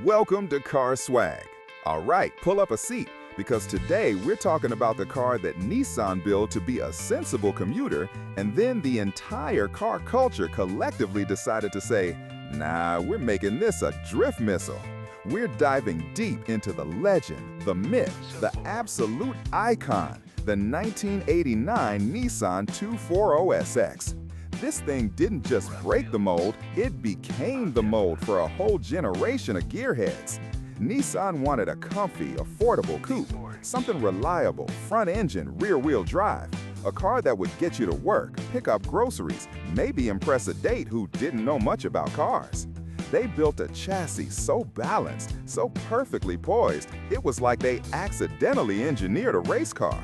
Welcome to Car Swag. All right, pull up a seat because today we're talking about the car that Nissan built to be a sensible commuter, and then the entire car culture collectively decided to say, nah, we're making this a drift missile. We're diving deep into the legend, the myth, the absolute icon, the 1989 Nissan 240SX. This thing didn't just break the mold, it became the mold for a whole generation of gearheads. Nissan wanted a comfy, affordable coupe, something reliable, front-engine, rear-wheel drive, a car that would get you to work, pick up groceries, maybe impress a date who didn't know much about cars. They built a chassis so balanced, so perfectly poised, it was like they accidentally engineered a race car.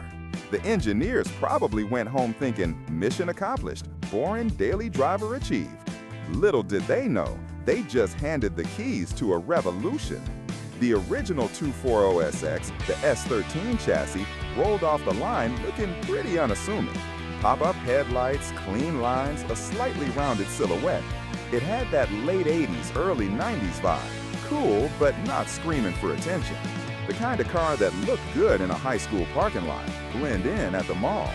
The engineers probably went home thinking, mission accomplished, boring daily driver achieved. Little did they know, they just handed the keys to a revolution. The original 240SX, the S13 chassis, rolled off the line looking pretty unassuming. Pop-up headlights, clean lines, a slightly rounded silhouette. It had that late 80s, early 90s vibe. Cool, but not screaming for attention. The kind of car that looked good in a high school parking lot, blend in at the mall.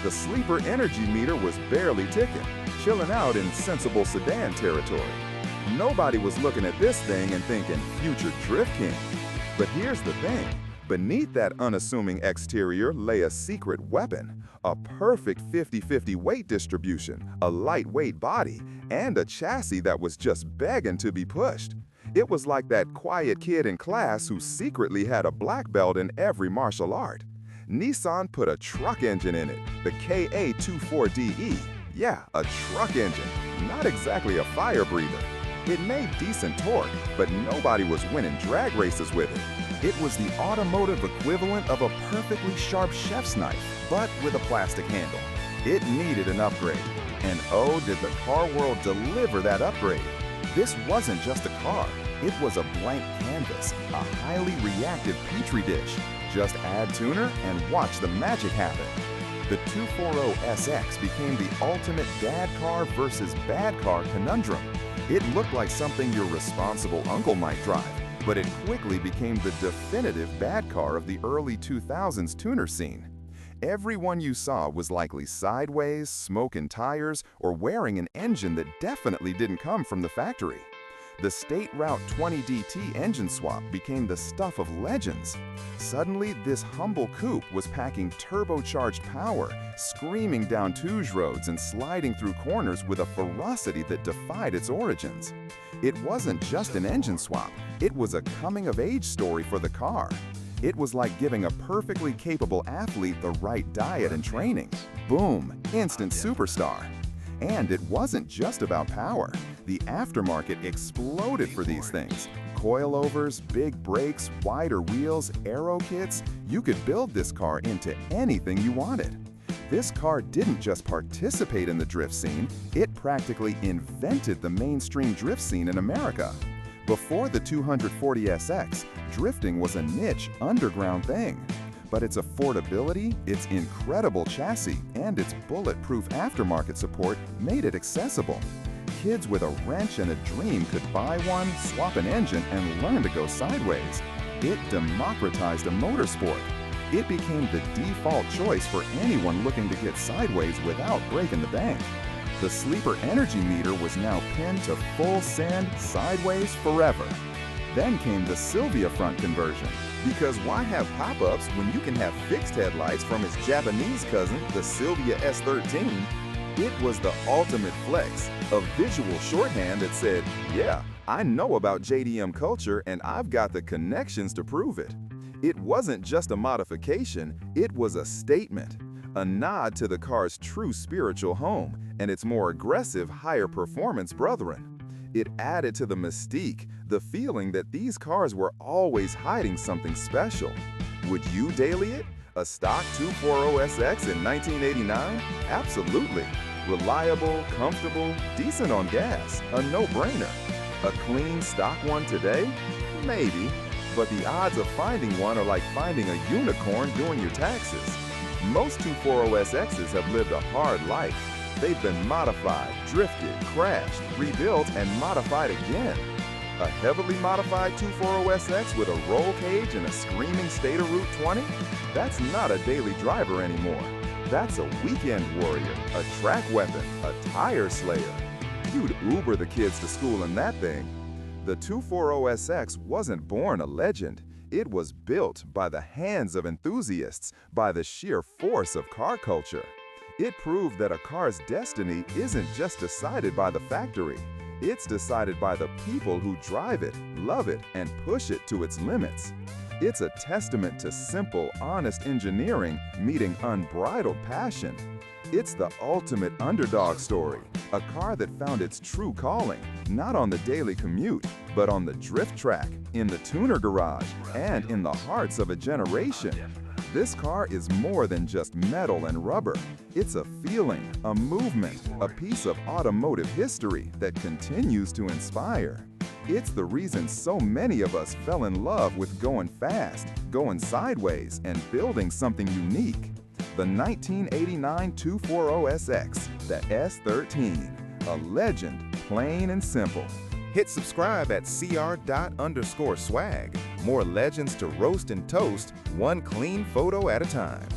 The sleeper energy meter was barely ticking, chilling out in sensible sedan territory. Nobody was looking at this thing and thinking, future drift king. But here's the thing, beneath that unassuming exterior lay a secret weapon, a perfect 50-50 weight distribution, a lightweight body, and a chassis that was just begging to be pushed. It was like that quiet kid in class who secretly had a black belt in every martial art. Nissan put a truck engine in it, the KA24DE. Yeah, a truck engine, not exactly a fire breather. It made decent torque, but nobody was winning drag races with it. It was the automotive equivalent of a perfectly sharp chef's knife, but with a plastic handle. It needed an upgrade. And oh, did the car world deliver that upgrade. This wasn't just a car, it was a blank canvas, a highly reactive petri dish. Just add tuner and watch the magic happen. The 240SX became the ultimate dad car versus bad car conundrum. It looked like something your responsible uncle might drive, but it quickly became the definitive bad car of the early 2000s tuner scene. Everyone you saw was likely sideways, smoking tires, or wearing an engine that definitely didn't come from the factory. The State Route 20DT engine swap became the stuff of legends. Suddenly, this humble coupe was packing turbocharged power, screaming down Touge roads and sliding through corners with a ferocity that defied its origins. It wasn't just an engine swap, it was a coming-of-age story for the car. It was like giving a perfectly capable athlete the right diet and training. Boom, instant superstar. And it wasn't just about power. The aftermarket exploded for these things. Coilovers, big brakes, wider wheels, aero kits. You could build this car into anything you wanted. This car didn't just participate in the drift scene, it practically invented the mainstream drift scene in America. Before the 240SX, drifting was a niche, underground thing. But its affordability, its incredible chassis, and its bulletproof aftermarket support made it accessible. Kids with a wrench and a dream could buy one, swap an engine, and learn to go sideways. It democratized a motorsport. It became the default choice for anyone looking to get sideways without breaking the bank. The sleeper energy meter was now pinned to full send, sideways, forever. Then came the Silvia front conversion. Because why have pop-ups when you can have fixed headlights from its Japanese cousin, the Silvia S13? It was the ultimate flex, a visual shorthand that said, yeah, I know about JDM culture and I've got the connections to prove it. It wasn't just a modification, it was a statement, a nod to the car's true spiritual home and its more aggressive, higher performance brethren. It added to the mystique, the feeling that these cars were always hiding something special. Would you daily it? A stock 240SX in 1989? Absolutely. Reliable, comfortable, decent on gas, a no-brainer. A clean stock one today? Maybe. But the odds of finding one are like finding a unicorn doing your taxes. Most 240SXs have lived a hard life. They've been modified, drifted, crashed, rebuilt, and modified again. A heavily modified 240SX with a roll cage and a screaming state of Route 20? That's not a daily driver anymore. That's a weekend warrior, a track weapon, a tire slayer. You'd Uber the kids to school in that thing. The 240SX wasn't born a legend. It was built by the hands of enthusiasts, by the sheer force of car culture. It proved that a car's destiny isn't just decided by the factory. It's decided by the people who drive it, love it, and push it to its limits. It's a testament to simple, honest engineering meeting unbridled passion. It's the ultimate underdog story, a car that found its true calling, not on the daily commute, but on the drift track, in the tuner garage, and in the hearts of a generation. This car is more than just metal and rubber. It's a feeling, a movement, a piece of automotive history that continues to inspire. It's the reason so many of us fell in love with going fast, going sideways, and building something unique. The 1989 240SX, the S13, a legend, plain and simple. Hit subscribe at cr._swag. More legends to roast and toast, one clean photo at a time.